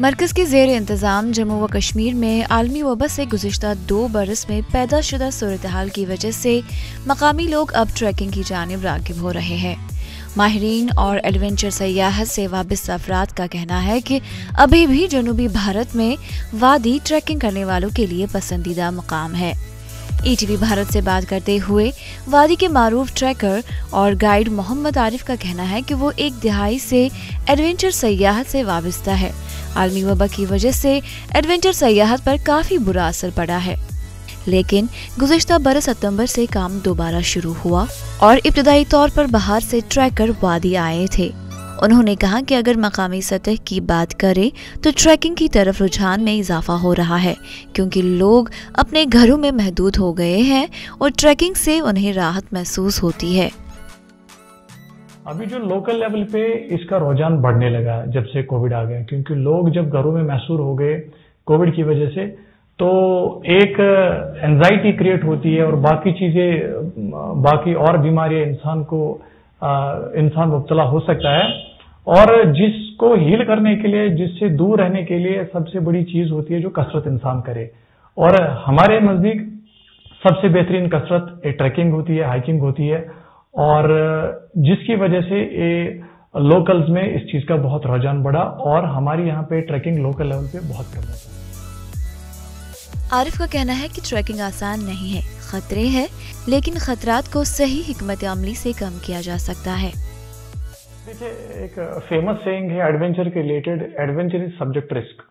मरकज़ के ज़ेर इंतज़ाम जम्मू व कश्मीर में आलमी वबा से गुज़िश्ता 2 बरस में पैदा शुदा सूरत हाल की वजह से मकामी लोग अब ट्रैकिंग की जानिब राग़िब हो रहे हैं। माहिरीन और एडवेंचर सयाहत से वाबिस्ता अफराद का कहना है कि अभी भी जनूबी भारत में वादी ट्रैकिंग करने वालों के लिए पसंदीदा मकाम है। ETV भारत से बात करते हुए वादी के मारूफ ट्रैकर और गाइड मोहम्मद आरिफ का कहना है कि वो एक दिहाई से एडवेंचर सयाहत से वाबस्ता है। आलमी वबा की वजह से एडवेंचर सयाहत पर काफी बुरा असर पड़ा है, लेकिन गुज़िश्ता बरस सितंबर से काम दोबारा शुरू हुआ और इब्तदाई तौर पर बाहर से ट्रैकर वादी आए थे। उन्होंने कहा कि अगर मकामी सतह की बात करें तो ट्रैकिंग की तरफ रुझान में इजाफा हो रहा है, क्योंकि लोग अपने घरों में महदूद हो गए हैं और ट्रैकिंग से उन्हें राहत महसूस होती है। अभी जो लोकल लेवल पे इसका रुझान बढ़ने लगा जब से कोविड आ गया, क्योंकि लोग जब घरों में महसूर हो गए कोविड की वजह से, तो एक एंजाइटी क्रिएट होती है और बाकी और बीमारियां इंसान मुब्तला हो सकता है। और जिसको हील करने के लिए, जिससे दूर रहने के लिए सबसे बड़ी चीज होती है जो कसरत इंसान करे। और हमारे नजदीक सबसे बेहतरीन कसरत ट्रैकिंग होती है, हाइकिंग होती है, और जिसकी वजह से लोकल्स में इस चीज का बहुत रुझान बढ़ा और हमारी यहाँ पे ट्रैकिंग लोकल लेवल पे बहुत कम होता है। आरिफ का कहना है कि ट्रैकिंग आसान नहीं है, खतरे हैं, लेकिन खतरात को सही हिकमत अमली से कम किया जा सकता है। देखिए, एक फेमस सेइंग है एडवेंचर के related, adventure is subject risk.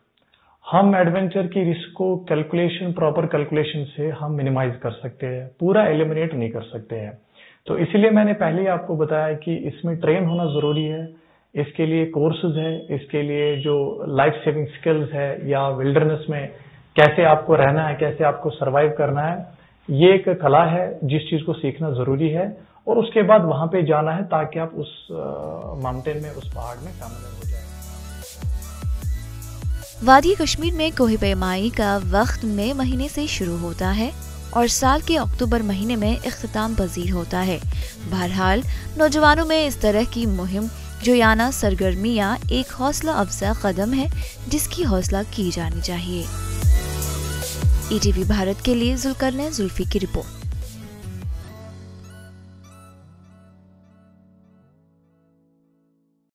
हम एडवेंचर की रिस्क को प्रॉपर कैलकुलेशन से हम मिनिमाइज कर सकते हैं, पूरा एलिमिनेट नहीं कर सकते हैं। तो इसीलिए मैंने पहले ही आपको बताया कि इसमें ट्रेन होना जरूरी है, इसके लिए कोर्सेज है, इसके लिए जो लाइफ सेविंग स्किल्स है, या विल्डरनेस में कैसे आपको रहना है, कैसे आपको सरवाइव करना है, ये एक कला है जिस चीज को सीखना जरूरी है। और उसके बाद वहां पे जाना है ताकि आप उस माउंटेन में, उस पहाड़ में कामयाब हो जाए। वादी कश्मीर में कोह पैमाई का वक्त मई महीने से शुरू होता है और साल के अक्टूबर महीने में इख्तिताम पजीर होता है। बहरहाल नौजवानों में इस तरह की मुहिम जोयाना सरगर्मियां एक हौसला अफजा कदम है जिसकी हौसला की जानी चाहिए। ETV भारत के लिए जुल्फी की रिपोर्ट।